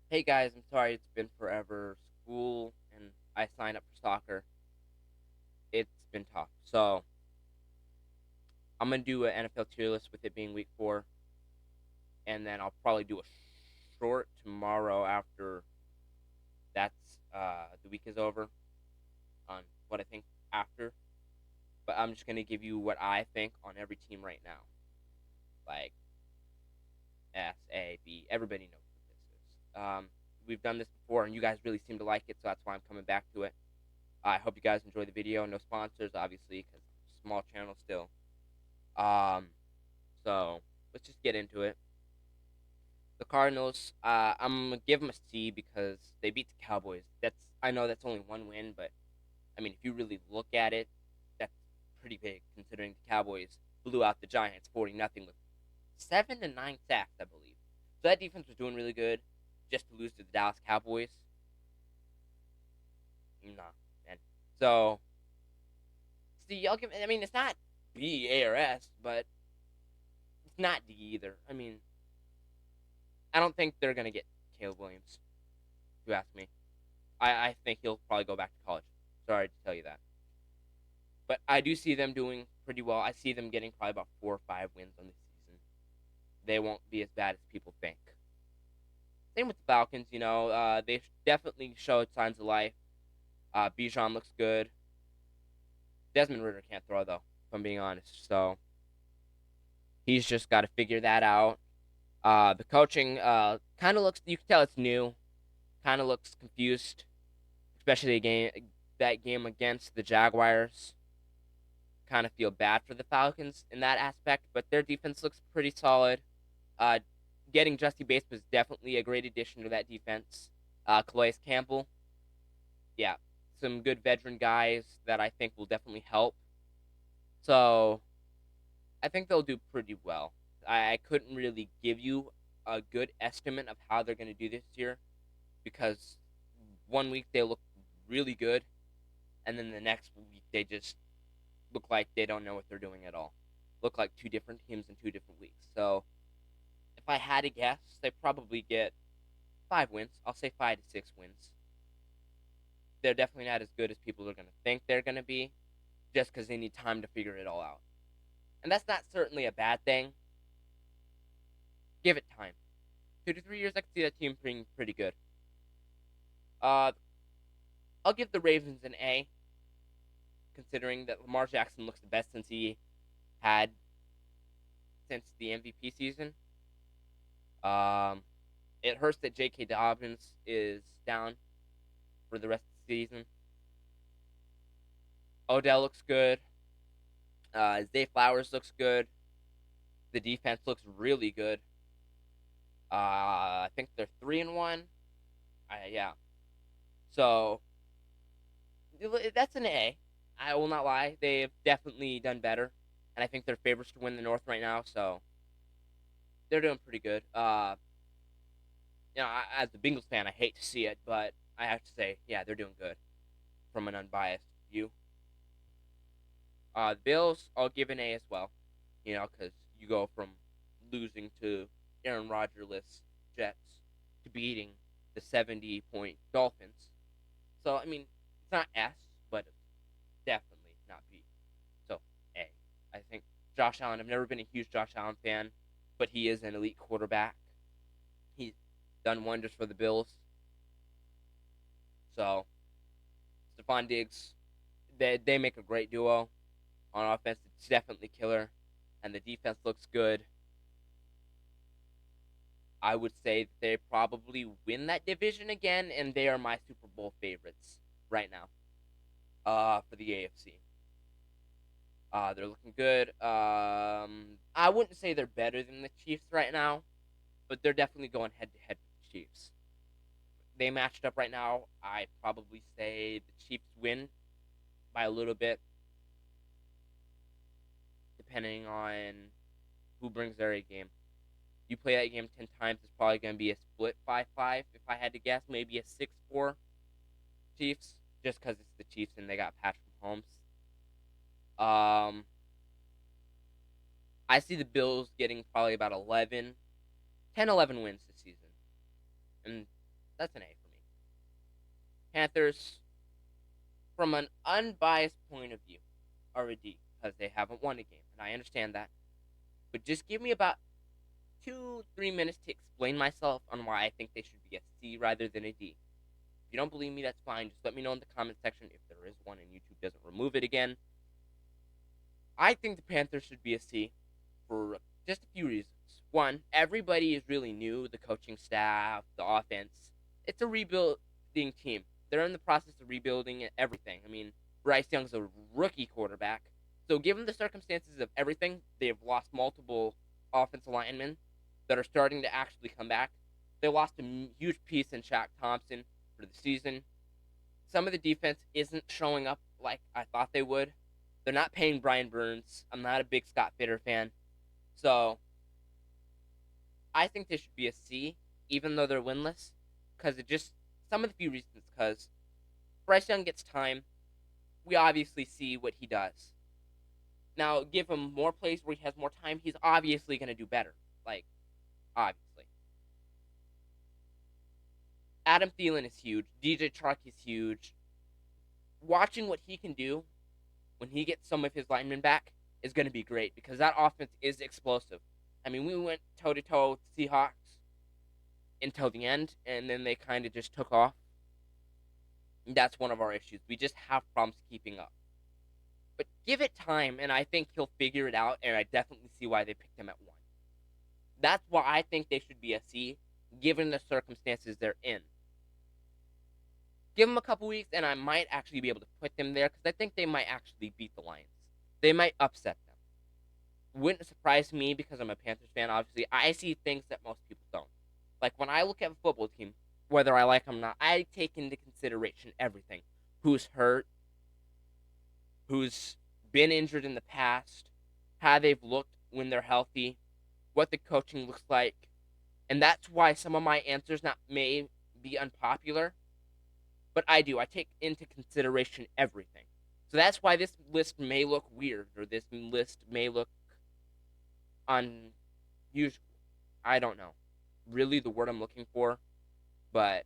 Hey guys, I'm sorry it's been forever. School and I signed up for soccer. It's been tough. So I'm gonna do an NFL tier list with it being week 4, and then I'll probably do a short tomorrow after that's the week is over on what I think after. But I'm just gonna give you what I think on every team right now, like S, A, B. Everybody knows what this is. We've done this before, and you guys really seem to like it, so that's why I'm coming back to it. I hope you guys enjoy the video. No sponsors, obviously, because small channel still. Um, so let's just get into it. The Cardinals, I'm gonna give them a C because they beat the Cowboys. I know that's only one win, but I mean, if you really look at it, that's pretty big considering the Cowboys blew out the Giants 40-0 with 7 to 9 sacks, I believe. So that defense was doing really good. Just to lose to the Dallas Cowboys, nah, man. So see, I'll give. I mean, it's not B, A, or S, but it's not D either. I mean, I don't think they're gonna get Caleb Williams. If you ask me, I think he'll probably go back to college. Sorry to tell you that, but I do see them doing pretty well. I see them getting probably about 4 or 5 wins on this season. They won't be as bad as people think. Same with the Falcons. They definitely showed signs of life. Bijan looks good. Desmond Ritter can't throw though, if I'm being honest. So he's just got to figure that out. The coaching kind of looks. You can tell it's new. Kind of looks confused, especially that game against the Jaguars. Kind of feel bad for the Falcons in that aspect, but their defense looks pretty solid. Uh, Getting Justy Bates was definitely a great addition to that defense. Calais Campbell, yeah, some good veteran guys that I think will definitely help. So I think they'll do pretty well. I couldn't really give you a good estimate of how they're going to do this year because one week they look really good, and then the next week they just look like they don't know what they're doing at all. Look like two different teams in 2 different weeks. So if I had to guess, they probably get 5 wins. I'll say 5 to 6 wins. They're definitely not as good as people are going to think they're going to be, just because they need time to figure it all out. And that's not certainly a bad thing. Give it time. 2 to 3 years, I can see that team being pretty good. Uh, I'll give the Ravens an A, considering that Lamar Jackson looks the best had since the MVP season. Um, it hurts that J.K. Dobbins is down for the rest of the season. Odell looks good. Zay Flowers looks good. The defense looks really good. I think they're 3-1. Yeah. So that's an A. I will not lie. They have definitely done better, and I think they're favorites to win the North right now. So they're doing pretty good. As a Bengals fan, I hate to see it, but I have to say, yeah, they're doing good from an unbiased view. The Bills, I'll give an A as well. Because you go from losing to Aaron Rodgers-less Jets to beating the 70-point Dolphins. So, I mean, it's not S, but it's definitely not B. So, A. I think Josh Allen, I've never been a huge Josh Allen fan, but he is an elite quarterback. He's done wonders for the Bills. So, Stephon Diggs, they make a great duo. On offense, it's definitely killer, and the defense looks good. I would say that they probably win that division again, and they are my Super Bowl favorites right now. For the AFC, they're looking good. I wouldn't say they're better than the Chiefs right now, but they're definitely going head to head with the Chiefs. They matched up right now. I probably say the Chiefs win by a little bit, depending on who brings their A game. You play that game 10 times, it's probably going to be a split 5-5. If I had to guess, maybe a 6-4 Chiefs, just because it's the Chiefs and they got Patrick Mahomes. I see the Bills getting probably about 10, 11 wins this season. And That's an A for me. Panthers, from an unbiased point of view, are a D because they haven't won a game, and I understand that. But just give me about 2-3 minutes to explain myself on why I think they should be a C rather than a D. If you don't believe me, that's fine. Just let me know in the comment section if there is one and YouTube doesn't remove it again. I think the Panthers should be a C for just a few reasons. One, everybody is really new, the coaching staff, the offense. It's a rebuilding team. They're in the process of rebuilding everything. I mean, Bryce Young's a rookie quarterback. So, given the circumstances of everything, they've lost multiple offensive linemen that are starting to actually come back. They lost a huge piece in Shaq Thompson for the season. Some of the defense isn't showing up like I thought they would. They're not paying Brian Burns. I'm not a big Scott Fitter fan. So I think they should be a C, even though they're winless. Because it just, some of the few reasons, because Bryce Young gets time. We obviously see what he does. Now, give him more plays where he has more time. He's obviously going to do better. Like, obviously. Adam Thielen is huge. DJ Chark is huge. Watching what he can do when he gets some of his linemen back is going to be great because that offense is explosive. I mean, we went toe to toe with the Seahawks until the end, and then they kind of just took off. That's one of our issues. We just have problems keeping up. But give it time, and I think he'll figure it out, and I definitely see why they picked him at 1. That's why I think they should be a C, given the circumstances they're in. Give them a couple weeks, and I might actually be able to put them there, because I think they might actually beat the Lions. They might upset them. Wouldn't surprise me, because I'm a Panthers fan, obviously. I see things that most people don't. Like, when I look at a football team, whether I like them or not, I take into consideration everything. Who's hurt, who's been injured in the past, how they've looked when they're healthy, what the coaching looks like. And that's why some of my answers may be unpopular, but I do. I take into consideration everything. So that's why this list may look weird, or this list may look unusual. I don't know. Really the word I'm looking for. But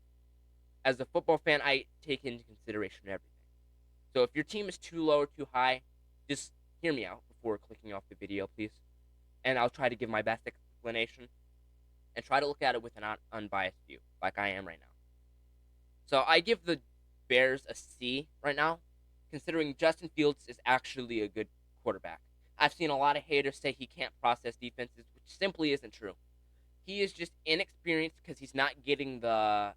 as a football fan, I take into consideration everything. So if your team is too low or too high, just hear me out before clicking off the video, please. And I'll try to give my best explanation and try to look at it with an unbiased view, like I am right now. So I give the Bears a C right now, considering Justin Fields is actually a good quarterback. I've seen a lot of haters say he can't process defenses, which simply isn't true. He is just inexperienced because he's not getting the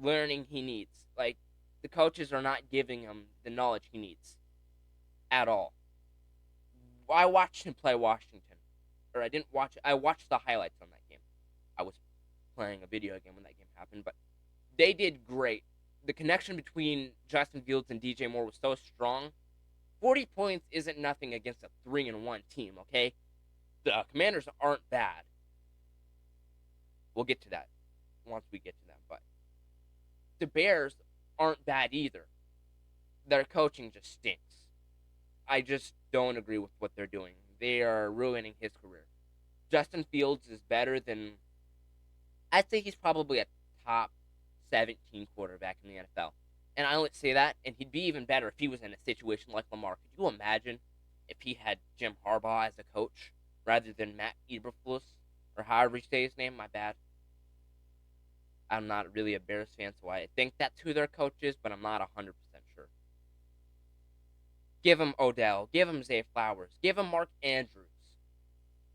learning he needs. Like, the coaches are not giving him the knowledge he needs at all. I watched him play Washington. Or I didn't watch it. I watched the highlights on that game. I was playing a video game when that game happened, but they did great. The connection between Justin Fields and DJ Moore was so strong. 40 points isn't nothing against a 3-1 team, okay? The Commanders aren't bad. We'll get to that once we get to them, but the Bears aren't bad either. Their coaching just stinks. I just don't agree with what they're doing. They are ruining his career. Justin Fields is better than, I'd say he's probably a top 17 quarterback in the NFL. And I only say that, and he'd be even better if he was in a situation like Lamar. Could you imagine if he had Jim Harbaugh as a coach rather than Matt Eberflus, or however you say his name? My bad. I'm not really a Bears fan, so I think that's who their coach is, but I'm not 100% sure. Give him Odell. Give him Zay Flowers. Give him Mark Andrews.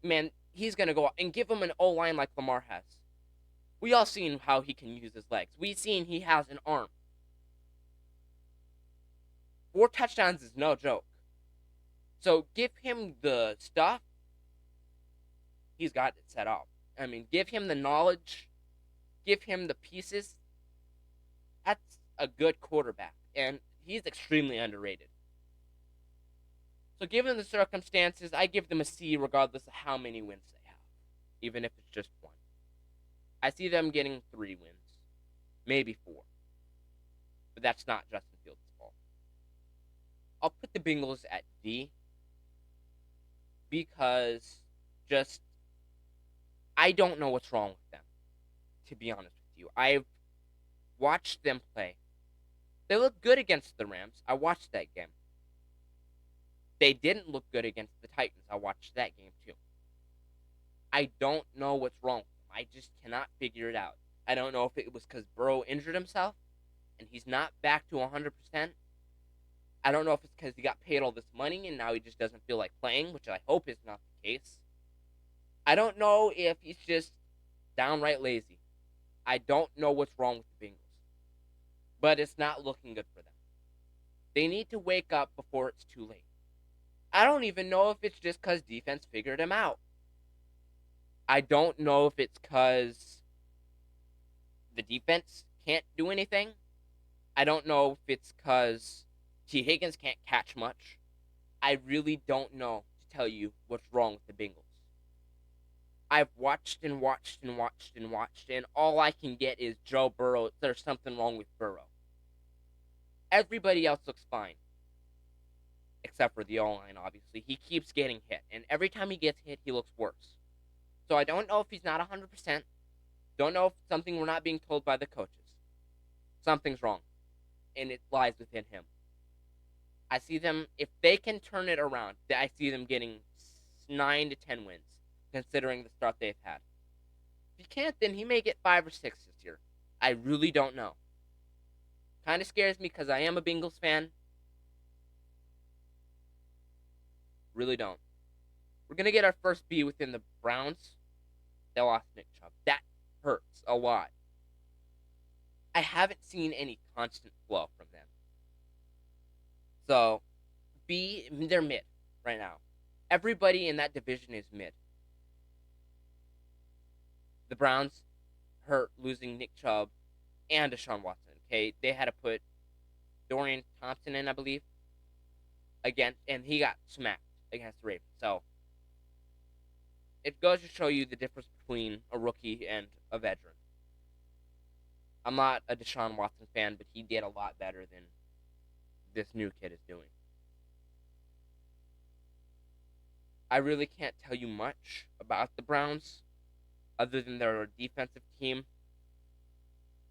Man, he's going to go out and give him an O-line like Lamar has. We all seen how he can use his legs. We seen he has an arm. 4 touchdowns is no joke. So give him the stuff. He's got it set up. I mean, give him the knowledge. Give him the pieces. That's a good quarterback. And he's extremely underrated. So given the circumstances, I give them a C regardless of how many wins they have. Even if it's just 1. I see them getting 3 wins. Maybe 4. But that's not Justin Fields' fault. I'll put the Bengals at D. Because I don't know what's wrong with them. To be honest with you. watched them play. They looked good against the Rams. I watched that game. They didn't look good against the Titans. I watched that game too. I don't know what's wrong with them. I just cannot figure it out. I don't know if it was because Burrow injured himself and he's not back to 100%. I don't know if it's because he got paid all this money and now he just doesn't feel like playing, which I hope is not the case. I don't know if he's just downright lazy. I don't know what's wrong with the Bengals. But it's not looking good for them. They need to wake up before it's too late. I don't even know if it's just because defense figured him out. I don't know if it's because the defense can't do anything. I don't know if it's because T. Higgins can't catch much. I really don't know to tell you what's wrong with the Bengals. I've watched and watched and watched and watched, and all I can get is Joe Burrow. There's something wrong with Burrow. Everybody else looks fine. Except for the O-line, obviously. He keeps getting hit, and every time he gets hit, he looks worse. So I don't know if he's not 100%. Don't know if it's something we're not being told by the coaches. Something's wrong, and it lies within him. I see them, if they can turn it around, I see them getting 9 to 10 wins, considering the start they've had. If he can't, then he may get 5 or 6 this year. I really don't know. Kind of scares me because I am a Bengals fan. Really don't. We're going to get our first B within the Browns. They lost Nick Chubb. That hurts a lot. I haven't seen any constant flow from them. So, B, they're mid right now. Everybody in that division is mid. The Browns hurt losing Nick Chubb and Deshaun Watson. Okay, they had to put Dorian Thompson in, I believe, against, and he got smacked against the Ravens. So, it goes to show you the difference between a rookie and a veteran. I'm not a Deshaun Watson fan, but he did a lot better than this new kid is doing. I really can't tell you much about the Browns other than they're a defensive team.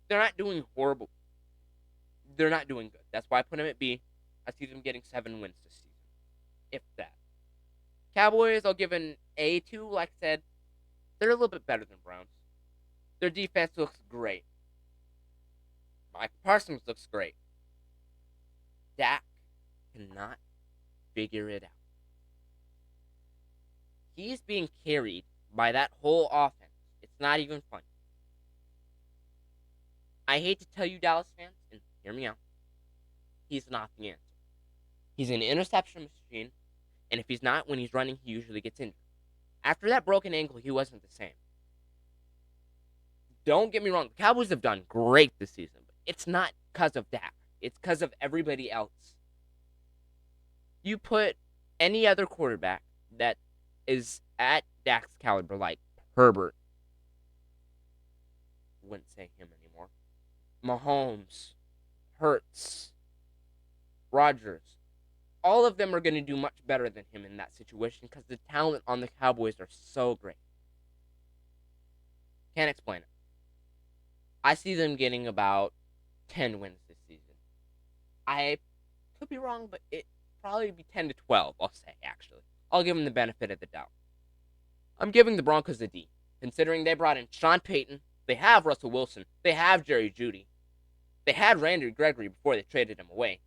They're not doing horrible. They're not doing good. That's why I put them at B. I see them getting 7 wins this season, if that. Cowboys, I'll give an A to. Like I said, they're a little bit better than Browns. Their defense looks great. Mike Parsons looks great. Dak cannot figure it out. He's being carried by that whole offense. It's not even funny. I hate to tell you, Dallas fans, and hear me out, he's not the answer. He's an interception machine, and if he's not, when he's running, he usually gets injured. After that broken ankle, he wasn't the same. Don't get me wrong, the Cowboys have done great this season, but it's not because of Dak. It's because of everybody else. You put any other quarterback that is at Dak's caliber, like Herbert, wouldn't say him anymore, Mahomes, Hurts, Rodgers, all of them are going to do much better than him in that situation because the talent on the Cowboys are so great. Can't explain it. I see them getting about 10 wins this season. I could be wrong, but it probably be 10 to 12, I'll say, actually. I'll give them the benefit of the doubt. I'm giving the Broncos a D, considering they brought in Sean Payton, they have Russell Wilson, they have Jerry Jeudy, they had Randy Gregory before they traded him away.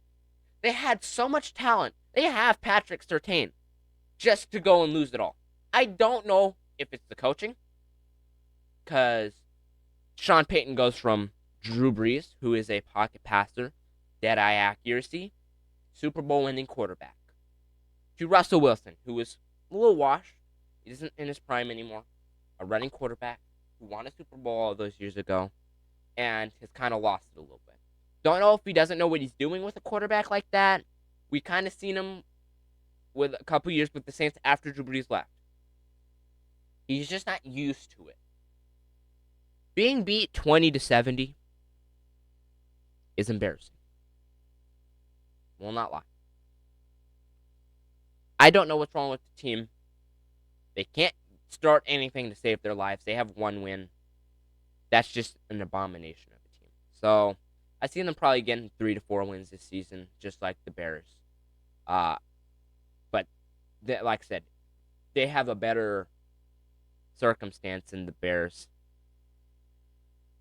They had so much talent. They have Patrick Surtain just to go and lose it all. I don't know if it's the coaching, because Sean Payton goes from Drew Brees, who is a pocket passer, dead-eye accuracy, Super Bowl winning quarterback, to Russell Wilson, who is a little washed. He isn't in his prime anymore. A running quarterback who won a Super Bowl all those years ago and has kind of lost it a little bit. Don't know if he doesn't know what he's doing with a quarterback like that. We kind of seen him with a couple years with the Saints after Drew Brees left. He's just not used to it. Being beat 20-70 is embarrassing. Will not lie. I don't know what's wrong with the team. They can't start anything to save their lives. They have 1 win. That's just an abomination of a team. So I see them probably getting 3 to 4 wins this season, just like the Bears. Uh, but like I said, they have a better circumstance than the Bears,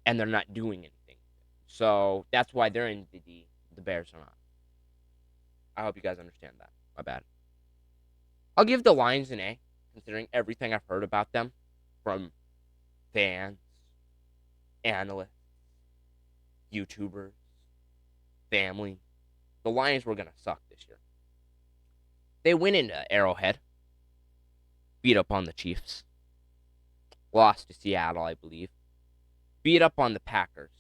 and they're not doing anything. So that's why they're in the D. The Bears are not. I hope you guys understand that. My bad. I'll give the Lions an A, considering everything I've heard about them from fans, analysts, YouTubers, family. The Lions were going to suck this year. They went into Arrowhead, beat up on the Chiefs, lost to Seattle, I believe, beat up on the Packers,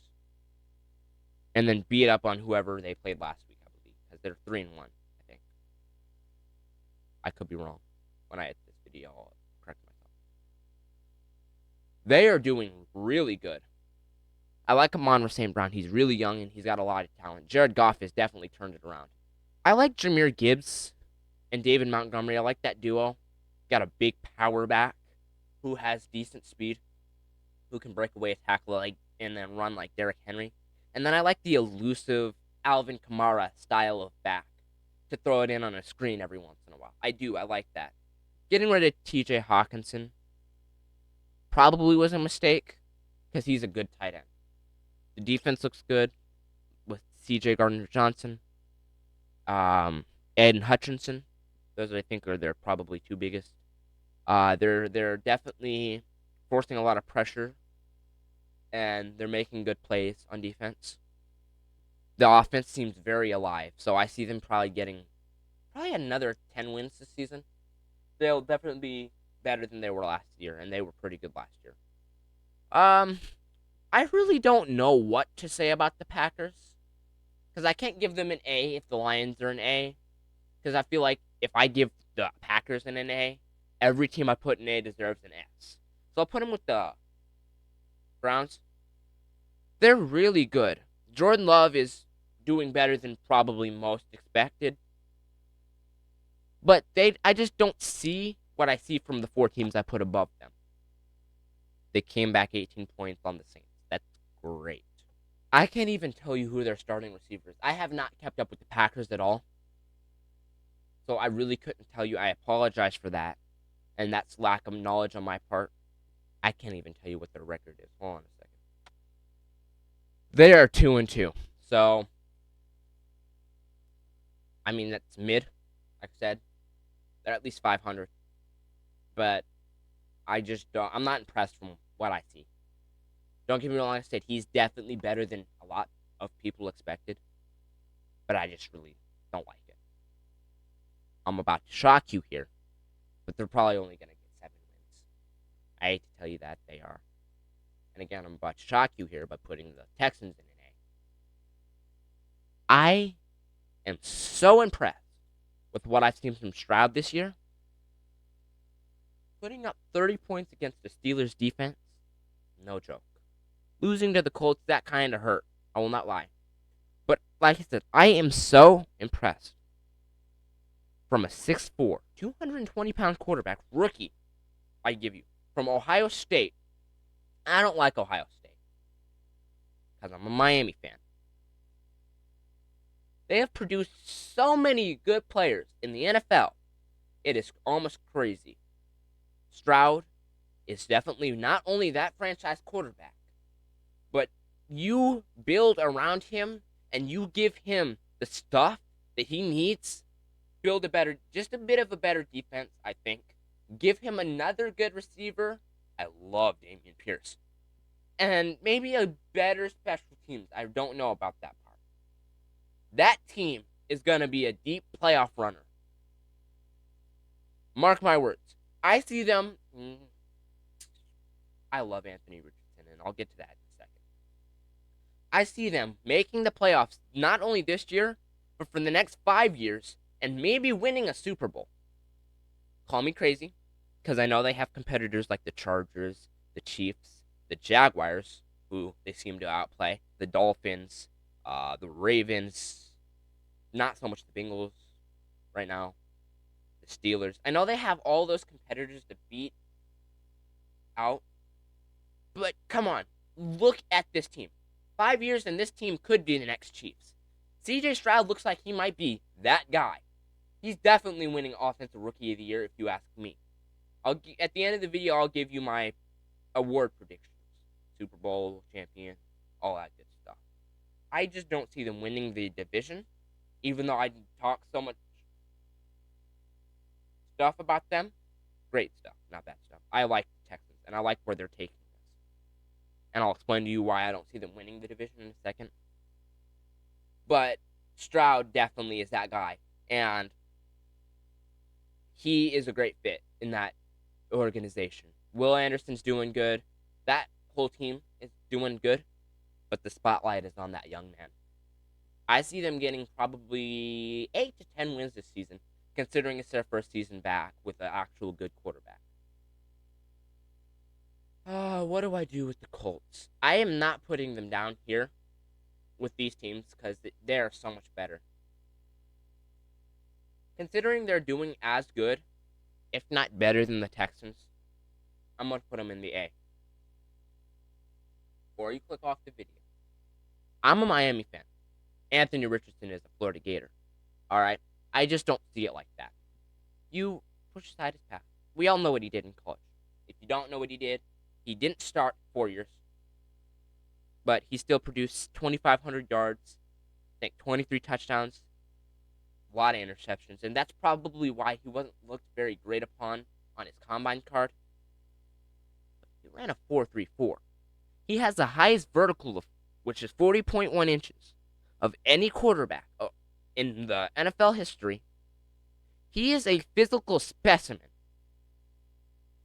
and then beat up on whoever they played last week, I believe, because they're 3-1, I think. I could be wrong. When I edit this video, I'll correct myself. They are doing really good. I like Amon-Ra St. Brown. He's really young, and he's got a lot of talent. Jared Goff has definitely turned it around. I like Jahmyr Gibbs and David Montgomery. I like that duo. Got a big power back who has decent speed, who can break away a tackle and then run like Derrick Henry. And then I like the elusive Alvin Kamara style of back to throw it in on a screen every once in a while. I do. I like that. Getting rid of TJ Hawkinson probably was a mistake because he's a good tight end. The defense looks good with CJ Gardner-Johnson, Ed Hutchinson. Those I think are their probably two biggest. They're definitely forcing a lot of pressure, and they're making good plays on defense. The offense seems very alive, so I see them probably getting another 10 wins this season. They'll definitely be better than they were last year, and they were pretty good last year. I really don't know what to say about the Packers, because I can't give them an A if the Lions are an A, because I feel like if I give the Packers an A, every team I put an A deserves an S. So I'll put them with the Browns. They're really good. Jordan Love is doing better than probably most expected. But I just don't see what I see from the 4 teams I put above them. They came back 18 points on the Saints. That's great. I can't even tell you who their starting receivers. I have not kept up with the Packers at all. So I really couldn't tell you. I apologize for that. And that's lack of knowledge on my part. I can't even tell you what their record is. Hold on a second. They are 2-2. So, I mean, that's mid, like I said. They're at least 500. But I just don't. I'm not impressed from what I see. Don't get me wrong, like I said, he's definitely better than a lot of people expected. But I just really don't like it. I'm about to shock you here. But they're probably only going to get 7 wins. I hate to tell you that they are. And again, I'm about to shock you here by putting the Texans in an A. I am so impressed with what I've seen from Stroud this year. Putting up 30 points against the Steelers' defense, no joke. Losing to the Colts, that kind of hurt. I will not lie. But like I said, I am so impressed. From a 6'4", 220-pound quarterback, rookie, I give you, from Ohio State. I don't like Ohio State because I'm a Miami fan. They have produced so many good players in the NFL. It is almost crazy. Stroud is definitely not only that franchise quarterback, but you build around him and you give him the stuff that he needs. Build just a bit of a better defense, I think. Give him another good receiver. I love Dameon Pierce. And maybe a better special teams. I don't know about that part. That team is going to be a deep playoff runner. Mark my words. I see them. I love Anthony Richardson, and I'll get to that in a second. I see them making the playoffs not only this year, but for the next 5 years, and maybe winning a Super Bowl. Call me crazy, because I know they have competitors like the Chargers, the Chiefs, the Jaguars, who they seem to outplay, the Dolphins, the Ravens, not so much the Bengals right now, the Steelers. I know they have all those competitors to beat out, but come on, look at this team. 5 years and this team could be the next Chiefs. CJ Stroud looks like he might be that guy. He's definitely winning Offensive Rookie of the Year if you ask me. At the end of the video, I'll give you my award predictions. Super Bowl champion, all that good stuff. I just don't see them winning the division, even though I talk so much stuff about them. Great stuff, not bad stuff. I like the Texans, and I like where they're taking this. And I'll explain to you why I don't see them winning the division in a second. But Stroud definitely is that guy, and he is a great fit in that organization. Will Anderson's doing good. That whole team is doing good, but the spotlight is on that young man. I see them getting probably 8 to 10 wins this season, considering it's their first season back with an actual good quarterback. What do I do with the Colts? I am not putting them down here with these teams because they're so much better. Considering they're doing as good, if not better than the Texans, I'm going to put them in the A. Or you click off the video. I'm a Miami fan. Anthony Richardson is a Florida Gator. Alright? I just don't see it like that. You push aside his past. We all know what he did in college. If you don't know what he didn't start 4 years. But he still produced 2,500 yards, I think 23 touchdowns, a lot of interceptions. And that's probably why he wasn't looked very great upon on his combine card. He ran a 4.34. He has the highest vertical, which is 40.1 inches, of any quarterback in the NFL history. He is a physical specimen.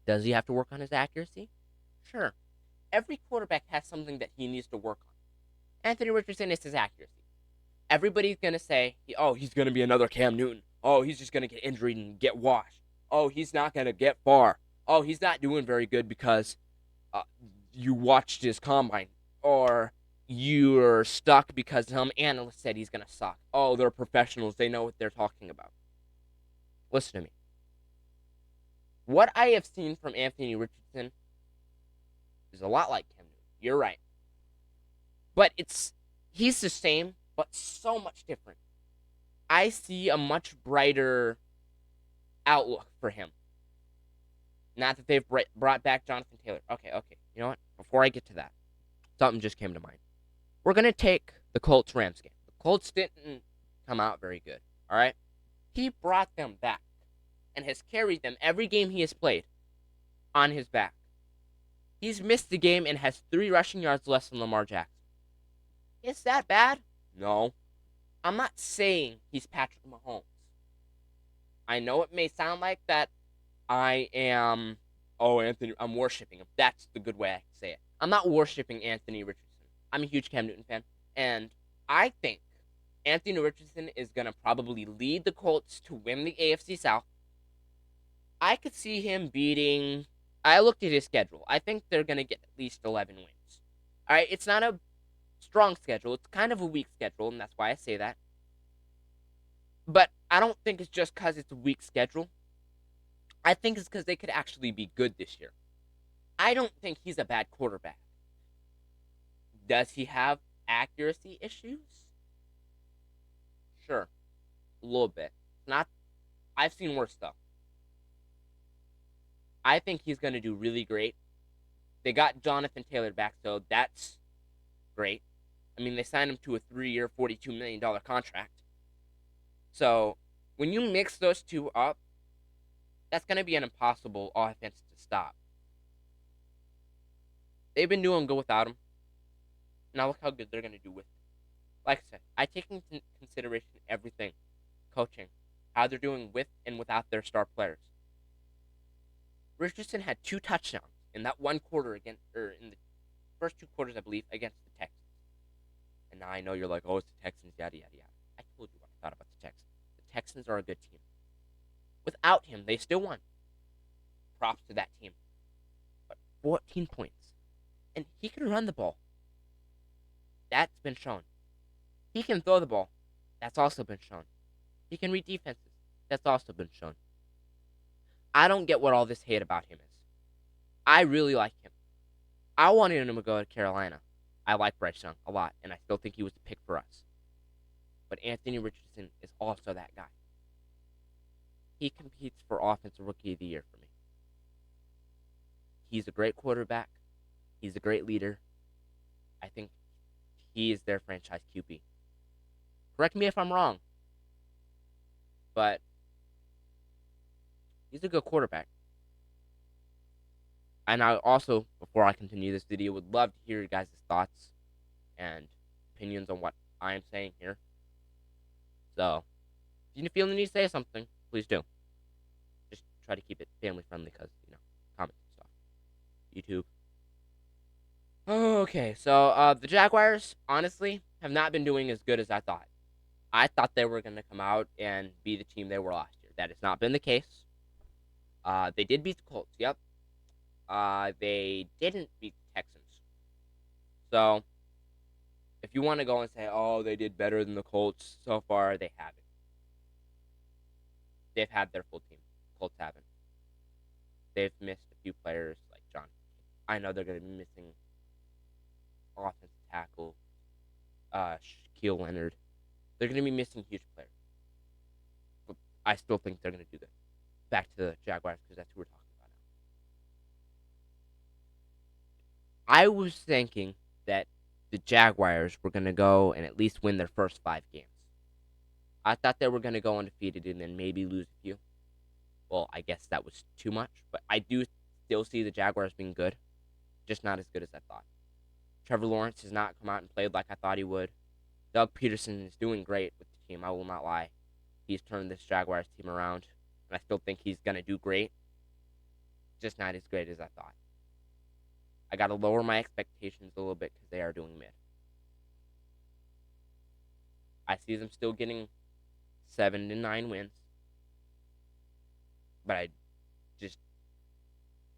Does he have to work on his accuracy? Sure. Every quarterback has something that he needs to work on. Anthony Richardson is his accuracy. Everybody's going to say, oh, he's going to be another Cam Newton. Oh, he's just going to get injured and get washed. Oh, he's not going to get far. Oh, he's not doing very good because you watched his combine. Or you're stuck because some analyst said he's going to suck. Oh, they're professionals. They know what they're talking about. Listen to me. What I have seen from Anthony Richardson is a lot like Cam Newton. You're right. But he's the same, but so much different. I see a much brighter outlook for him. Not that they've brought back Jonathan Taylor. Okay. You know what? Before I get to that, something just came to mind. We're going to take the Colts-Rams game. The Colts didn't come out very good, all right? He brought them back and has carried them every game he has played on his back. He's missed the game and has 3 rushing yards less than Lamar Jackson. Is that bad? No. I'm not saying he's Patrick Mahomes. I know it may sound like that I am, I'm worshiping him. That's the good way I can say it. I'm not worshiping Anthony Richardson. I'm a huge Cam Newton fan. And I think Anthony Richardson is going to probably lead the Colts to win the AFC South. I could see him beating... I looked at his schedule. I think they're going to get at least 11 wins. All right, it's not a strong schedule. It's kind of a weak schedule, and that's why I say that. But I don't think it's just because it's a weak schedule. I think it's because they could actually be good this year. I don't think he's a bad quarterback. Does he have accuracy issues? Sure. A little bit. I've seen worse stuff. I think he's going to do really great. They got Jonathan Taylor back, so that's great. I mean, they signed him to a 3-year, $42 million contract. So, when you mix those two up, that's going to be an impossible offense to stop. They've been doing good without him. Now look how good they're going to do with him. Like I said, I take into consideration everything. Coaching. How they're doing with and without their star players. Richardson had 2 touchdowns in that one quarter in the first 2 quarters, I believe, against the Texans. And now I know you're like, oh, it's the Texans, yada, yada, yada. I told you what I thought about the Texans. The Texans are a good team. Without him, they still won. Props to that team. But 14 points. And he can run the ball. That's been shown. He can throw the ball. That's also been shown. He can read defenses. That's also been shown. I don't get what all this hate about him is. I really like him. I wanted him to go to Carolina. I like Bryce Young a lot, and I still think he was a pick for us. But Anthony Richardson is also that guy. He competes for Offensive Rookie of the Year for me. He's a great quarterback. He's a great leader. I think he is their franchise QB. Correct me if I'm wrong, but he's a good quarterback. And I also, before I continue this video, would love to hear your guys' thoughts and opinions on what I am saying here. So, if you feel the need to say something, please do. Just try to keep it family friendly because, comments and stuff. YouTube. Okay, so the Jaguars, honestly, have not been doing as good as I thought. I thought they were going to come out and be the team they were last year. That has not been the case. They did beat the Colts, yep. They didn't beat the Texans. So, if you want to go and say, oh, they did better than the Colts so far, they haven't. They've had their full team. Colts haven't. They've missed a few players like John. I know they're going to be missing offensive tackle, Shaquille Leonard. They're going to be missing huge players. But I still think they're going to do good. Back to the Jaguars because that's who we're talking about now. I was thinking that the Jaguars were going to go and at least win their first 5 games. I thought they were going to go undefeated and then maybe lose a few. Well, I guess that was too much, but I do still see the Jaguars being good, just not as good as I thought. Trevor Lawrence has not come out and played like I thought he would. Doug Peterson is doing great with the team, I will not lie. He's turned this Jaguars team around, and I still think he's going to do great, just not as great as I thought. I got to lower my expectations a little bit because they are doing mid. I see them still getting 7 to 9 wins, but I just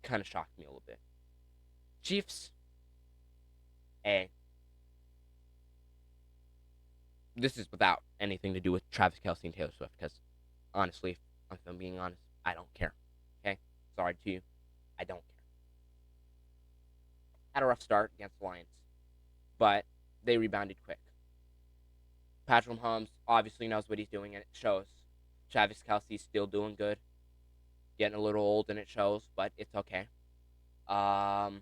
kind of shocked me a little bit. Chiefs, this is without anything to do with Travis Kelce and Taylor Swift, because honestly, if I'm being honest, I don't care. Okay? Sorry to you. I don't care. Had a rough start against the Lions, but they rebounded quick. Patrick Mahomes obviously knows what he's doing, and it shows. Travis Kelce's still doing good. Getting a little old, and it shows, but it's okay. The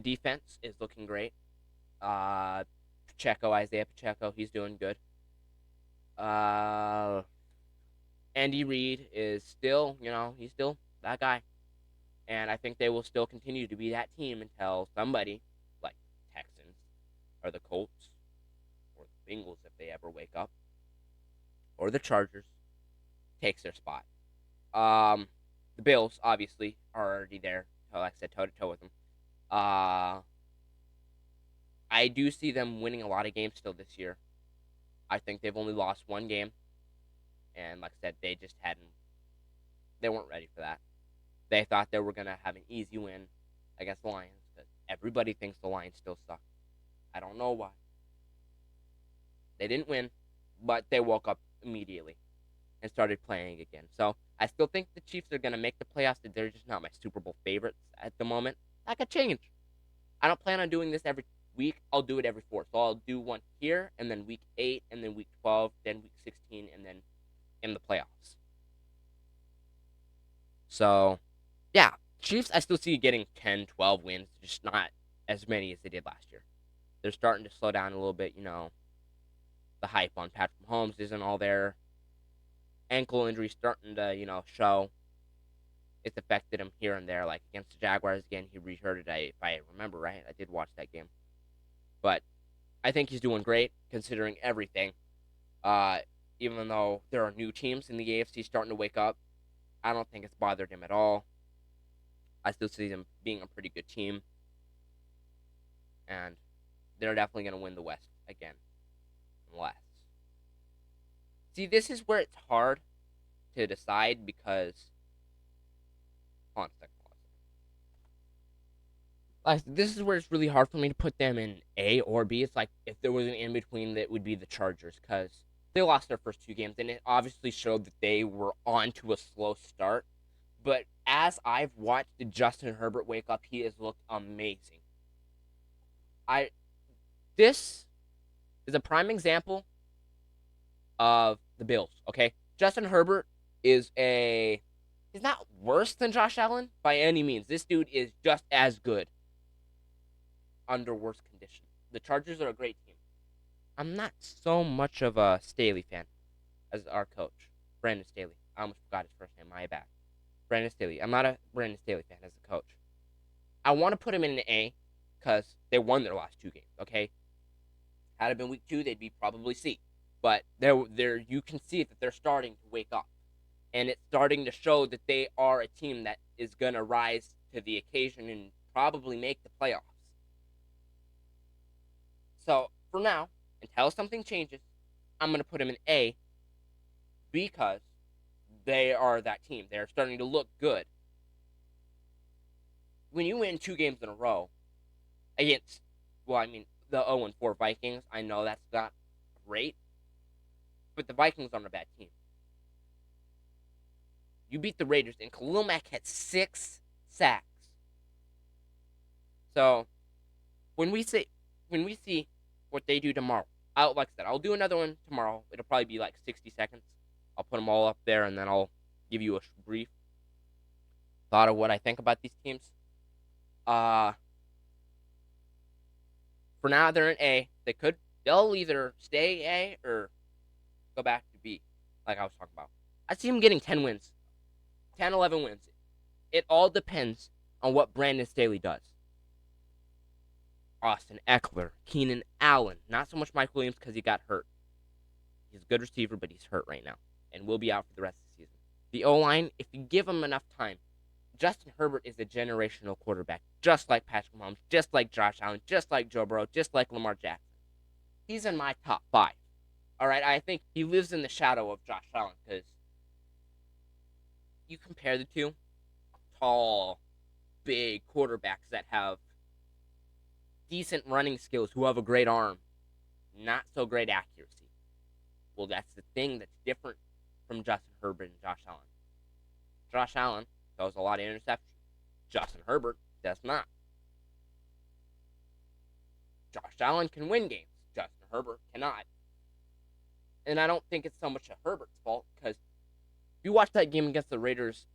defense is looking great. Isaiah Pacheco, he's doing good. Andy Reid is still, he's still that guy. And I think they will still continue to be that team until somebody, like the Texans, or the Colts, or the Bengals if they ever wake up, or the Chargers, takes their spot. The Bills, obviously, are already there. Like I said, toe-to-toe with them. I do see them winning a lot of games still this year. I think they've only lost 1 game. And like I said, they weren't ready for that. They thought they were going to have an easy win against the Lions, because everybody thinks the Lions still suck. I don't know why. They didn't win, but they woke up immediately and started playing again. So I still think the Chiefs are going to make the playoffs. They're just not my Super Bowl favorites at the moment. That could change. I don't plan on doing this every week. I'll do it every 4. So I'll do one here, and then week 8, and then week 12, then week 16, and then in the playoffs. So, yeah, Chiefs, I still see getting 10, 12 wins, just not as many as they did last year. They're starting to slow down a little bit, The hype on Patrick Mahomes isn't all there. Ankle injury starting to, show. It's affected him here and there. Like against the Jaguars again, he re-hurt it. If I remember right, I did watch that game. But I think he's doing great considering everything. Even though there are new teams in the AFC starting to wake up, I don't think it's bothered him at all. I still see them being a pretty good team. And they're definitely going to win the West again. Unless. See, this is where it's hard to decide because. Hold on a second. This is where it's really hard for me to put them in A or B. It's like if there was an in between, that would be the Chargers, because they lost their first 2 games, and it obviously showed that they were on to a slow start. But as I've watched Justin Herbert wake up, he has looked amazing. I this is a prime example of the Bills. Okay, Justin Herbert is a he's not worse than Josh Allen by any means. This dude is just as good under worse conditions. The Chargers are a great team. I'm not so much of a Staley fan as our coach, Brandon Staley. I almost forgot his first name. My bad. Brandon Staley. I'm not a Brandon Staley fan as a coach. I want to put him in an A because they won their last 2 games. Okay, had it been week 2, they'd be probably C. But they're you can see that they're starting to wake up, and it's starting to show that they are a team that is gonna rise to the occasion and probably make the playoffs. So for now, until something changes, I'm gonna put them in A because they are that team. They're starting to look good. When you win 2 games in a row against, well, I mean, the 0-4 Vikings, I know that's not great, but the Vikings aren't a bad team. You beat the Raiders, and Khalil Mack had 6 sacks. So when we see what they do tomorrow, like I said, I'll do another one tomorrow. It'll probably be like 60 seconds. I'll put them all up there, and then I'll give you a brief thought of what I think about these teams. For now, they're in A. They'll either stay A or go back to B, like I was talking about. I see them getting 10 wins, 10, 11 wins. It all depends on what Brandon Staley does. Austin Eckler, Keenan Allen, not so much Mike Williams because he got hurt. He's a good receiver, but he's hurt right now and will be out for the rest of the season. The O-line, if you give him enough time, Justin Herbert is a generational quarterback, just like Patrick Mahomes, just like Josh Allen, just like Joe Burrow, just like Lamar Jackson. He's in my top 5. All right, I think he lives in the shadow of Josh Allen because you compare the two, tall, big quarterbacks that have decent running skills, who have a great arm, not so great accuracy. Well, that's the thing that's different from Justin Herbert and Josh Allen. Josh Allen throws a lot of interceptions. Justin Herbert does not. Josh Allen can win games. Justin Herbert cannot. And I don't think it's so much Herbert's fault because if you watch that game against the Raiders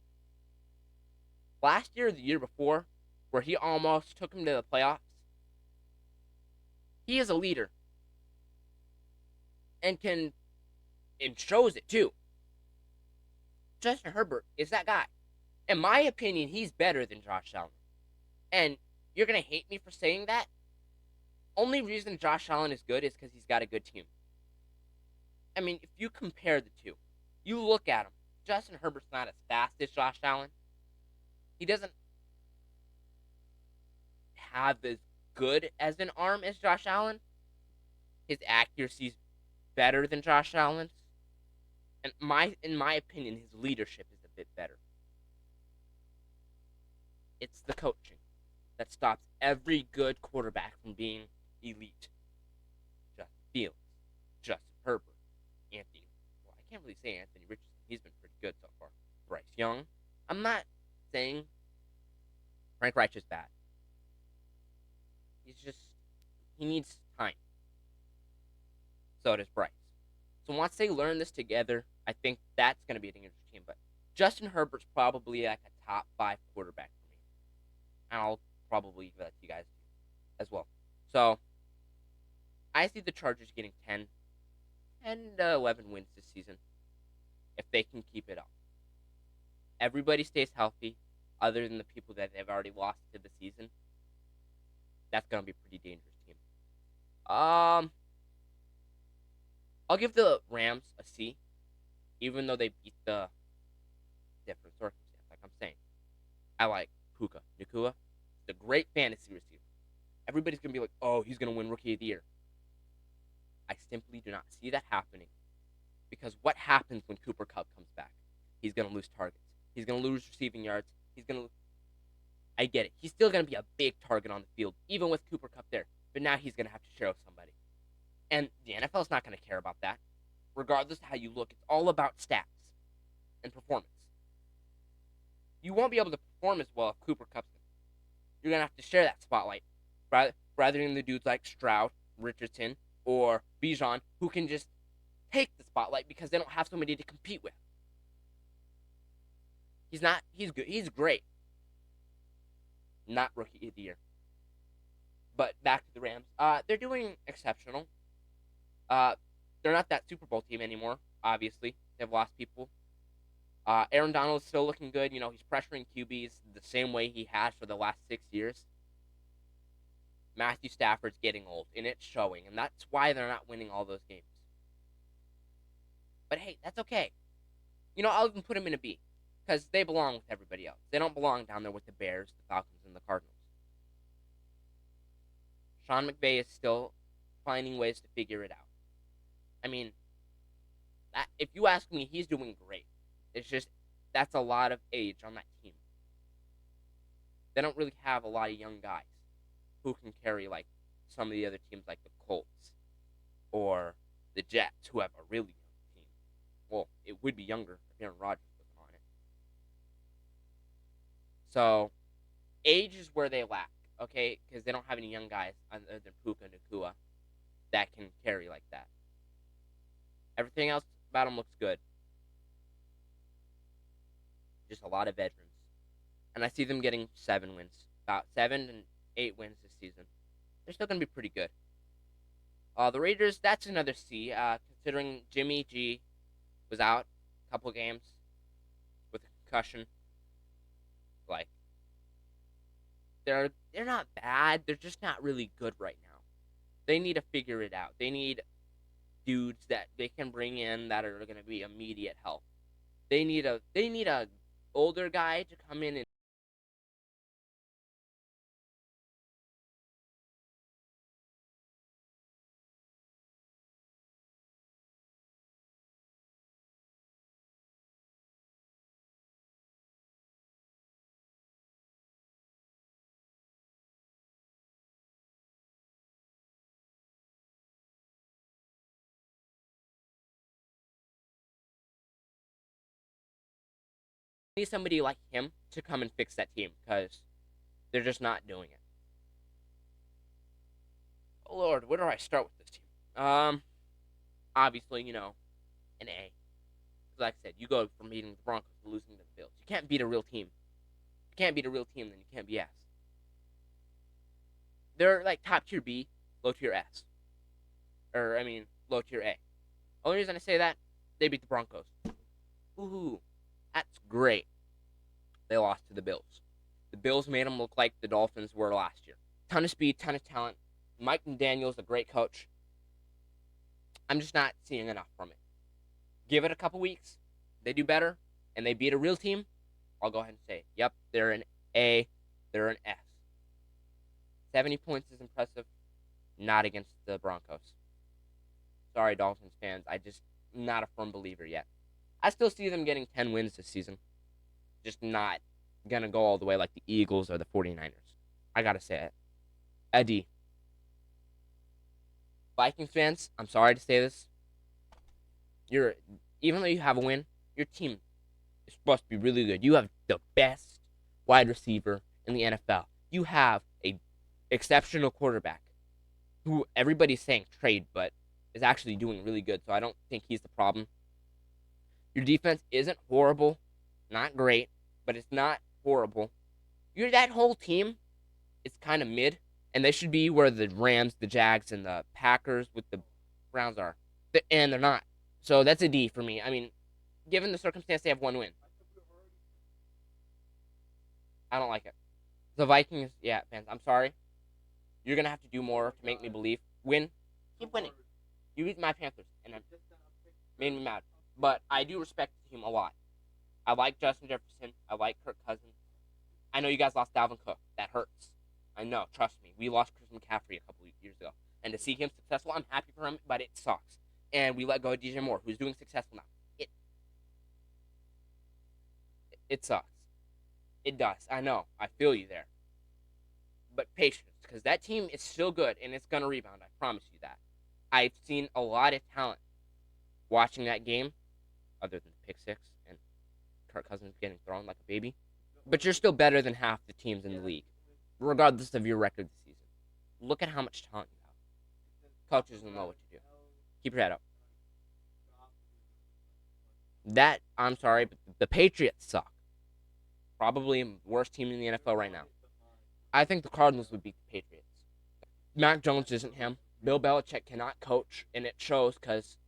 last year or the year before, where he almost took him to the playoffs, he is a leader and shows it too. Justin Herbert is that guy. In my opinion, he's better than Josh Allen. And you're going to hate me for saying that. Only reason Josh Allen is good is because he's got a good team. I mean, if you compare the two, you look at him. Justin Herbert's not as fast as Josh Allen. He doesn't have as good as an arm as Josh Allen. His accuracy's better than Josh Allen's. And in my opinion, his leadership is a bit better. It's the coaching that stops every good quarterback from being elite. Justin Fields, Justin Herbert, Anthony. Well, I can't really say Anthony Richardson. He's been pretty good so far. Bryce Young. I'm not saying Frank Reich is bad. He needs time. So does Bryce. So once they learn this together, I think that's going to be an interesting team. But Justin Herbert's probably like a top 5 quarterback for me. And I'll probably give that to you guys as well. So I see the Chargers getting 10 to 11 wins this season if they can keep it up. Everybody stays healthy other than the people that they've already lost to the season. That's going to be a pretty dangerous team. I'll give the Rams a C, even though they beat the different circumstance. Like I'm saying, I like Puka Nacua. He's a great fantasy receiver. Everybody's gonna be like, "Oh, he's gonna win Rookie of the Year." I simply do not see that happening because what happens when Cooper Kupp comes back? He's gonna lose targets. He's gonna lose receiving yards. I get it. He's still gonna be a big target on the field, even with Cooper Kupp there. But now he's gonna have to share with somebody. And the NFL's not going to care about that. Regardless of how you look, it's all about stats and performance. You won't be able to perform as well if Cooper Kupp's. You're going to have to share that spotlight. rather than the dudes like Stroud, Richardson, or Bijan, who can just take the spotlight because they don't have somebody to compete with. He's not. He's good. He's great. Not rookie of the year. But back to the Rams. They're doing exceptional. Uh, they're not that Super Bowl team anymore. Obviously, they've lost people. Aaron Donald's still looking good. You know, he's pressuring QBs the same way he has for the last 6 years. Matthew Stafford's getting old, and it's showing, and that's why they're not winning all those games. But hey, that's okay. You know, I'll even put them in a B because they belong with everybody else. They don't belong down there with the Bears, the Falcons, and the Cardinals. Sean McVay is still finding ways to figure it out. I mean, if you ask me, he's doing great. It's just that's a lot of age on that team. They don't really have a lot of young guys who can carry like some of the other teams like the Colts or the Jets who have a really young team. Well, it would be younger if Aaron Rodgers wasn't on it. So, age is where they lack, okay? Because they don't have any young guys other than Puka Nacua that can carry like that. Everything else about them looks good. Just a lot of veterans. And I see them getting 7 wins. About 7 and 8 wins this season. They're still going to be pretty good. The Raiders, that's another C, considering Jimmy G was out a couple games with a concussion. Like, they're not bad. They're just not really good right now. They need to figure it out. They need dudes that they can bring in that are going to be immediate help. They need a older guy to come in and need somebody like him to come and fix that team because they're just not doing it. Oh Lord, where do I start with this team? Obviously, you know, an A. Like I said, you go from beating the Broncos to losing to the Bills. You can't beat a real team. If you can't beat a real team, then you can't be S. They're like top tier B, low tier S. Low tier A. Only reason I say that, they beat the Broncos. Ooh, that's great. They lost to the Bills. The Bills made them look like the Dolphins were last year. Ton of speed, ton of talent. Mike McDaniel's a great coach. I'm just not seeing enough from it. Give it a couple weeks, they do better, and they beat a real team, I'll go ahead and say, yep, they're an A, they're an S. 70 points is impressive, not against the Broncos. Sorry, Dolphins fans, I'm not a firm believer yet. I still see them getting 10 wins this season, just not going to go all the way like the Eagles or the 49ers. I got to say it. A D. Vikings fans, I'm sorry to say this, even though you have a win, your team is supposed to be really good. You have the best wide receiver in the NFL. You have a exceptional quarterback who everybody's saying trade, but is actually doing really good. So I don't think he's the problem. Your defense isn't horrible, not great, but it's not horrible. That whole team is kind of mid, and they should be where the Rams, the Jags, and the Packers with the Browns are, and they're not. So that's a D for me. I mean, given the circumstance, they have 1 win. I don't like it. The Vikings, yeah, fans, I'm sorry. You're going to have to do more to make me believe. Win. Keep winning. You beat my Panthers, and it made me mad. But I do respect the team a lot. I like Justin Jefferson. I like Kirk Cousins. I know you guys lost Dalvin Cook. That hurts. I know. Trust me. We lost Chris McCaffrey a couple of years ago. And to see him successful, I'm happy for him, but it sucks. And we let go of DJ Moore, who's doing successful now. It sucks. It does. I know. I feel you there. But patience, because that team is still good, and it's going to rebound. I promise you that. I've seen a lot of talent watching that game, other than the pick six and Kirk Cousins getting thrown like a baby. But you're still better than half the teams in the league, regardless of your record this season. Look at how much talent you have. Coaches will know what to do. Keep your head up. I'm sorry, but the Patriots suck. Probably the worst team in the NFL right now. I think the Cardinals would beat the Patriots. Mac Jones isn't him. Bill Belichick cannot coach, and it shows because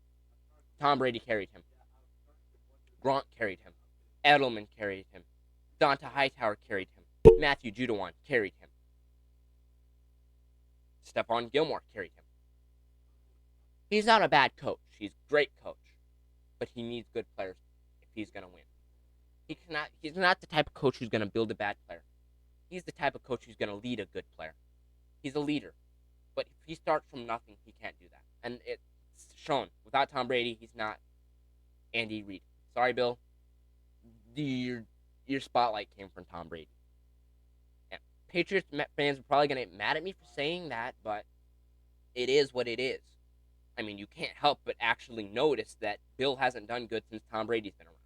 Tom Brady carried him. Gronk carried him. Edelman carried him. Donta Hightower carried him. Matthew Judon carried him. Stephon Gilmore carried him. He's not a bad coach. He's a great coach. But he needs good players if he's going to win. He's not the type of coach who's going to build a bad player. He's the type of coach who's going to lead a good player. He's a leader. But if he starts from nothing, he can't do that. And it's shown. Without Tom Brady, he's not Andy Reid. Sorry, Bill. Your spotlight came from Tom Brady. And Patriots fans are probably going to get mad at me for saying that, but it is what it is. I mean, you can't help but actually notice that Bill hasn't done good since Tom Brady's been around.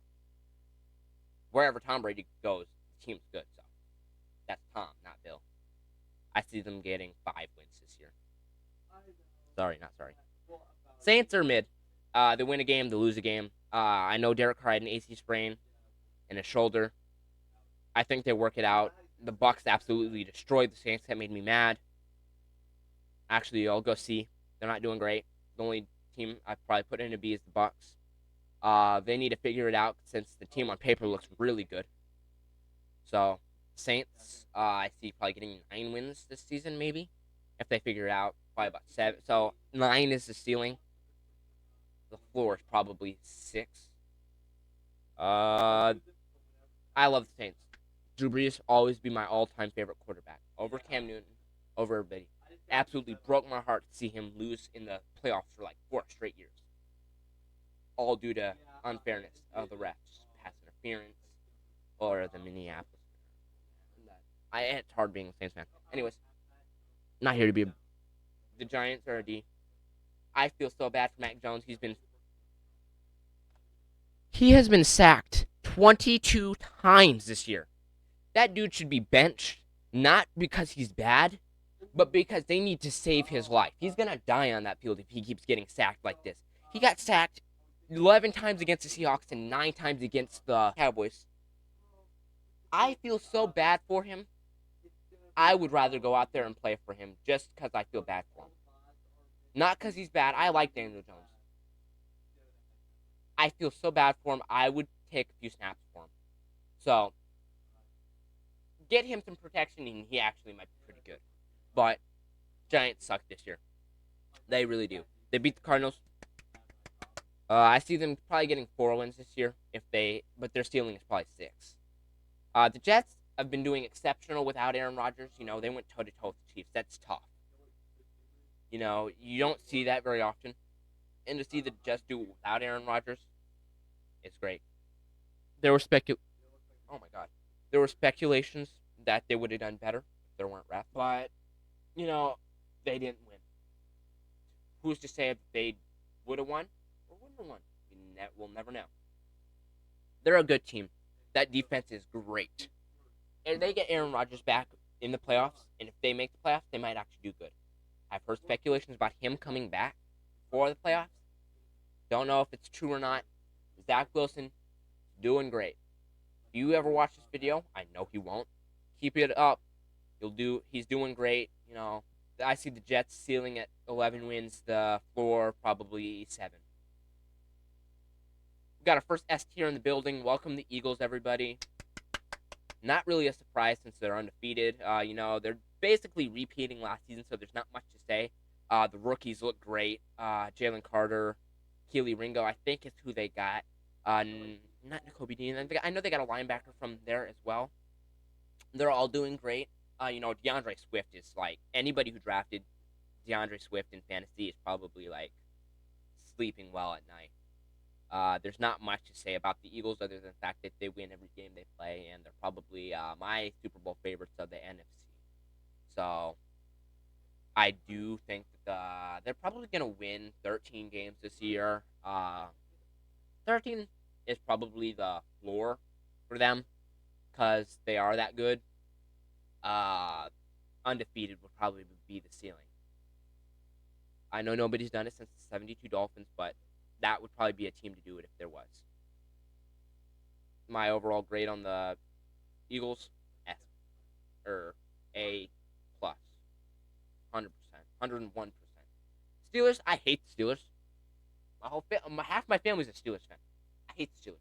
Wherever Tom Brady goes, the team's good. So that's Tom, not Bill. I see them getting 5 wins this year. Sorry, not sorry. Saints are mid. They win a game, they lose a game. I know Derek Carr had an AC sprain in his shoulder. I think they work it out. The Bucks absolutely destroyed the Saints. That made me mad. Actually, I'll go see. They're not doing great. The only team I probably put in a B is the Bucks. They need to figure it out since the team on paper looks really good. So Saints, I see probably getting 9 wins this season, maybe if they figure it out. Probably about 7. So 9 is the ceiling. The floor is probably 6. I love the Saints. Drew Brees always be my all-time favorite quarterback over Cam Newton, over everybody. Absolutely broke my heart to see him lose in the playoffs for like 4 straight years. All due to unfairness of the refs, pass interference, or the Minneapolis. It's hard being a Saints fan. Anyways, not here to be. The Giants are a D. I feel so bad for Mac Jones. He has been sacked 22 times this year. That dude should be benched, not because he's bad, but because they need to save his life. He's going to die on that field if he keeps getting sacked like this. He got sacked 11 times against the Seahawks and 9 times against the Cowboys. I feel so bad for him. I would rather go out there and play for him just because I feel bad for him. Not because he's bad. I like Daniel Jones. I feel so bad for him. I would take a few snaps for him. So, get him some protection, and he actually might be pretty good. But Giants suck this year. They really do. They beat the Cardinals. I see them probably getting 4 wins this year, but their ceiling is probably 6. The Jets have been doing exceptional without Aaron Rodgers. You know, they went toe-to-toe with the Chiefs. That's tough. You know, you don't see that very often. And to see the Jets do it without Aaron Rodgers, it's great. There were Oh my God. There were speculations that they would have done better if there weren't refs. But, you know, they didn't win. Who's to say if they would have won or wouldn't have won? We'll never know. They're a good team. That defense is great. And they get Aaron Rodgers back in the playoffs, and if they make the playoffs, they might actually do good. I've heard speculations about him coming back for the playoffs. Don't know if it's true or not. Zach Wilson, doing great. If you ever watch this video, I know he won't. Keep it up. He's doing great. You know, I see the Jets ceiling at 11 wins. The floor probably 7. We got our first S tier in the building. Welcome the Eagles, everybody. Not really a surprise since they're undefeated. You know, they're basically repeating last season, so there's not much to say. The rookies look great. Jalen Carter, Keely Ringo, I think is who they got. Not N'Kobe Dean. I know they got a linebacker from there as well. They're all doing great. You know, DeAndre Swift is like, anybody who drafted DeAndre Swift in fantasy is probably like sleeping well at night. There's not much to say about the Eagles other than the fact that they win every game they play, and they're probably my Super Bowl favorites of the NFC. So I do think that they're probably going to win 13 games this year. 13 is probably the floor for them because they are that good. undefeated would probably be the ceiling. I know nobody's done it since the 72 Dolphins, but that would probably be a team to do it if there was. My overall grade on the Eagles, S or A plus, 100%, 101%. Steelers, I hate the Steelers. Half my family's a Steelers fan. I hate the Steelers.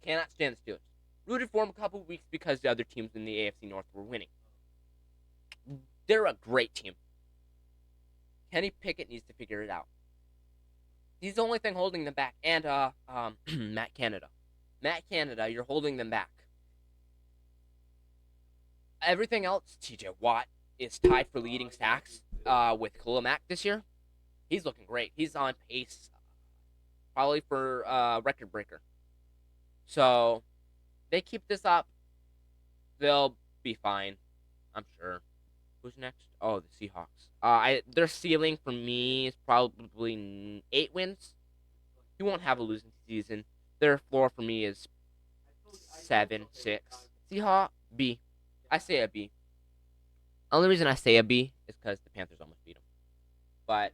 Cannot stand the Steelers. Rooted for them a couple weeks because the other teams in the AFC North were winning. They're a great team. Kenny Pickett needs to figure it out. He's the only thing holding them back. And Matt Canada. Matt Canada, you're holding them back. Everything else, TJ Watt is tied for leading sacks with Khalil Mack this year. He's looking great. He's on pace probably for record breaker. So they keep this up, they'll be fine, I'm sure. Who's next? Oh, the Seahawks. Their ceiling for me is probably 8 wins. You won't have a losing season. Their floor for me is 7, 6. Seahawks B. I say a B. Only reason I say a B is because the Panthers almost beat them. But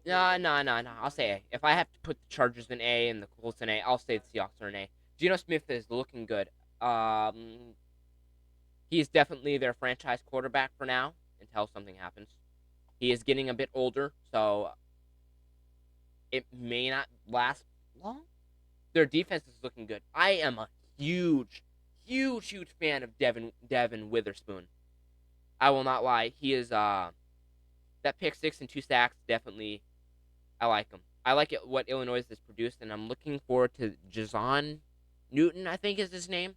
no. I'll say A. If I have to put the Chargers in A and the Colts in A, I'll say the Seahawks are in A. Geno Smith is looking good. He's definitely their franchise quarterback for now until something happens. He is getting a bit older, so it may not last long. Their defense is looking good. I am a huge fan of Devin Witherspoon. I will not lie. He is that pick 6 and 2 sacks definitely. I like him. I like it what Illinois has produced, and I'm looking forward to Jason Newton, I think is his name.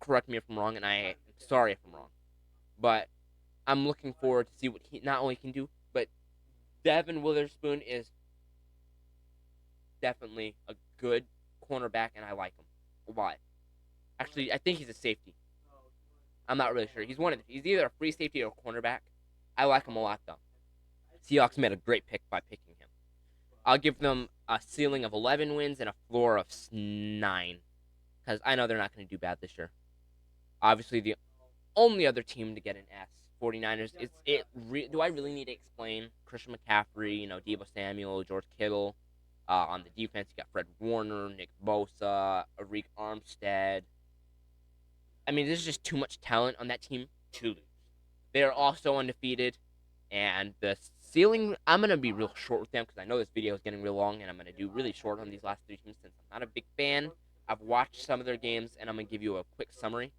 Correct me if I'm wrong, and I'm sorry if I'm wrong. But I'm looking forward to see what he not only can do, but Devin Witherspoon is definitely a good cornerback, and I like him a lot. Actually, I think he's a safety. I'm not really sure. He's either a free safety or a cornerback. I like him a lot, though. Seahawks made a great pick by picking him. I'll give them a ceiling of 11 wins and a floor of 9, because I know they're not going to do bad this year. Obviously, the only other team to get an S, 49ers. Do I really need to explain Christian McCaffrey, Deebo Samuel, George Kittle? On the defense, you got Fred Warner, Nick Bosa, Arik Armstead. I mean, there's just too much talent on that team to lose. They are also undefeated, and the ceiling, I'm going to be real short with them because I know this video is getting real long, and I'm going to do really short on these last 3 teams since I'm not a big fan. I've watched some of their games, and I'm going to give you a quick summary.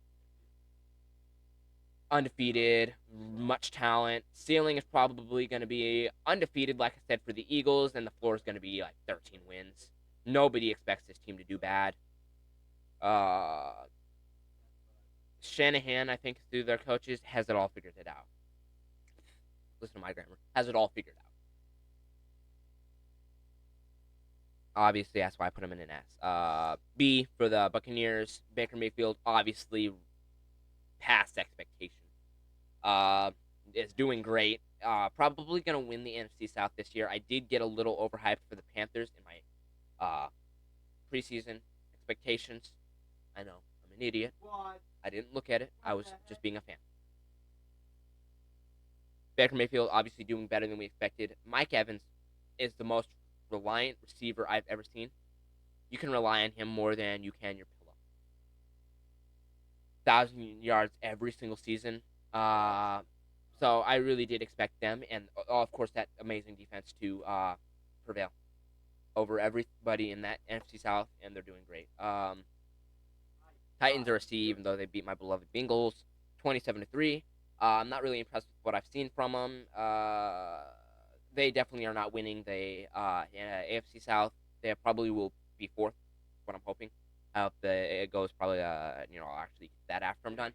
Undefeated, much talent. Ceiling is probably going to be undefeated, like I said, for the Eagles, and the floor is going to be like 13 wins. Nobody expects this team to do bad. Shanahan, I think, through their coaches, has it all figured it out. Listen to my grammar. Has it all figured out. Obviously, that's why I put him in an S. B for the Buccaneers. Baker Mayfield, obviously, past expectation. Is doing great. Probably going to win the NFC South this year. I did get a little overhyped for the Panthers in my preseason expectations. I know, I'm an idiot. I didn't look at it. I was just being a fan. Baker Mayfield obviously doing better than we expected. Mike Evans is the most reliant receiver I've ever seen. You can rely on him more than you can your pillow. 1,000 yards every single season. So I really did expect them, and of course that amazing defense to prevail over everybody in that NFC South, and they're doing great. Titans are a C, even though they beat my beloved Bengals 27-3. I'm not really impressed with what I've seen from them. They definitely are not winning the AFC South. They probably will be 4th. What I'm hoping. It goes probably I'll actually get that after I'm done.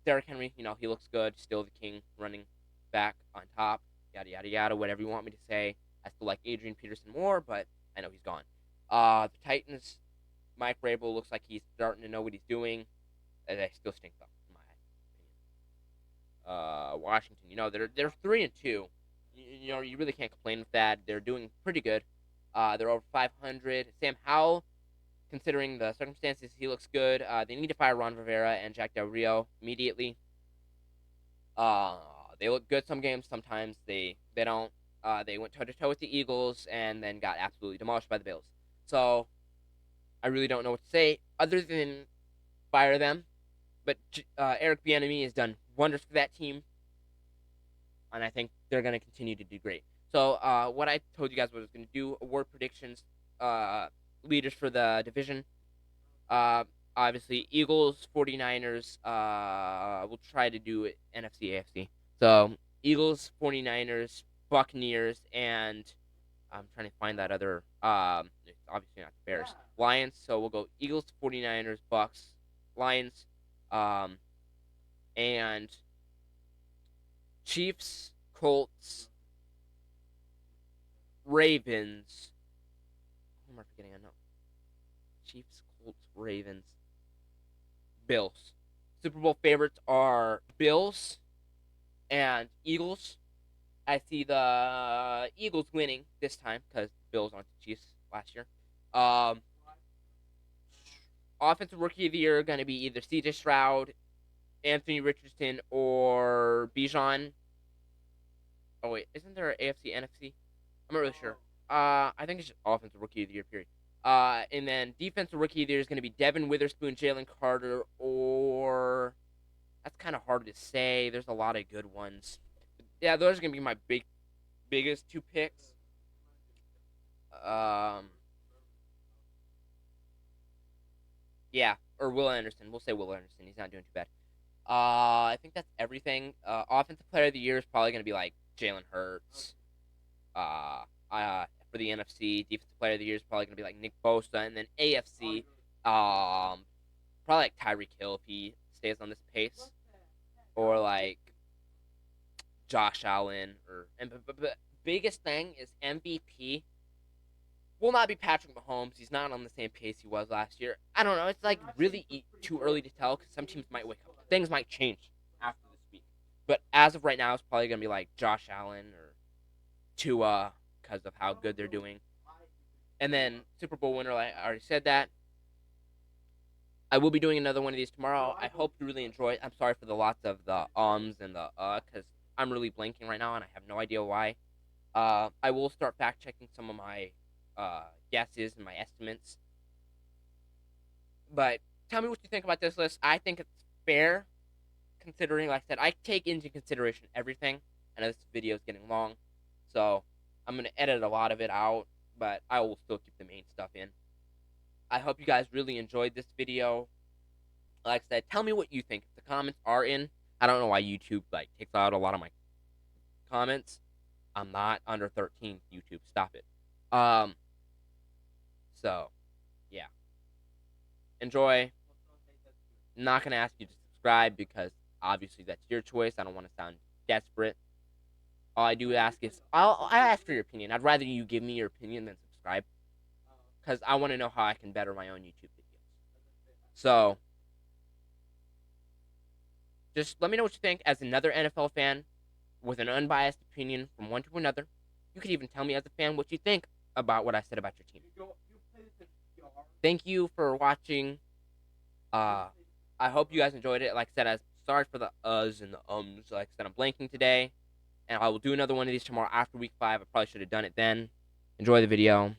Derrick Henry, he looks good. Still the king, running back on top. Yada yada yada. Whatever you want me to say. I still like Adrian Peterson more, but I know he's gone. The Titans, Mike Vrabel looks like he's starting to know what he's doing. They still stink though, in my opinion. Washington, they're 3-2. You really can't complain with that. They're doing pretty good. They're over 500. Sam Howell considering the circumstances, he looks good. They need to fire Ron Rivera and Jack Del Rio immediately. Uh, they look good some games. Sometimes they don't. They went toe to toe with the Eagles and then got absolutely demolished by the Bills. So I really don't know what to say other than fire them. But Eric Bieniemy has done wonders for that team, and I think they're going to continue to do great. So what I told you guys was going to do award predictions, uh, leaders for the division. Uh, Obviously, Eagles, 49ers. We'll try to do it NFC, AFC. So Eagles, 49ers, Buccaneers, and I'm trying to find that other. It's obviously not the Bears. Lions. So we'll go Eagles, 49ers, Bucks, Lions, um, and Chiefs, Colts, Ravens. Who am I forgetting? I know. Chiefs, Colts, Ravens, Bills. Super Bowl favorites are Bills and Eagles. I see the Eagles winning this time because Bills aren't the Chiefs last year. Um, Offensive Rookie of the Year going to be either C.J. Stroud, Anthony Richardson, or Bijan. Oh wait, isn't there an AFC NFC? I'm not really sure. I think it's just Offensive Rookie of the Year period. And then Defensive Rookie of the Year is going to be Devin Witherspoon, Jalen Carter, or that's kind of hard to say. There's a lot of good ones. Yeah, those are going to be my biggest two picks. Um, yeah, or Will Anderson. We'll say Will Anderson. He's not doing too bad. I think that's everything. Offensive Player of the Year is probably going to be like Jalen Hurts. Uh, for the NFC, Defensive Player of the Year is probably going to be like Nick Bosa, and then AFC, probably like Tyreek Hill if he stays on this pace, or like Josh Allen, or and but biggest thing is MVP will not be Patrick Mahomes. He's not on the same pace he was last year. I don't know. It's like really too early to tell because some teams might wake up. Things might change after this week. But as of right now, it's probably going to be like Josh Allen or Tua because of how good they're doing. And then Super Bowl winner, I already said that. I will be doing another one of these tomorrow. I hope you really enjoy it. I'm sorry for the lots of the ums and the because I'm really blanking right now and I have no idea why. I will start fact checking some of my guesses and my estimates. But tell me what you think about this list. I think it's fair, considering, like I said, I take into consideration everything. I know this video is getting long, so I'm going to edit a lot of it out, but I will still keep the main stuff in. I hope you guys really enjoyed this video. Like I said, tell me what you think. If the comments are in, I don't know why YouTube like takes out a lot of my comments. I'm not under 13. YouTube, stop it. So yeah, enjoy. I'm not gonna ask you to subscribe because obviously that's your choice. I don't want to sound desperate. All I do ask is I ask for your opinion. I'd rather you give me your opinion than subscribe because I want to know how I can better my own YouTube videos. So just let me know what you think as another NFL fan with an unbiased opinion from one to another. You could even tell me as a fan what you think about what I said about your team. Thank you for watching. I hope you guys enjoyed it. Like I said, I'm sorry for the uhs and the ums. Like I said, I'm blanking today. And I will do another one of these tomorrow after week 5. I probably should have done it then. Enjoy the video.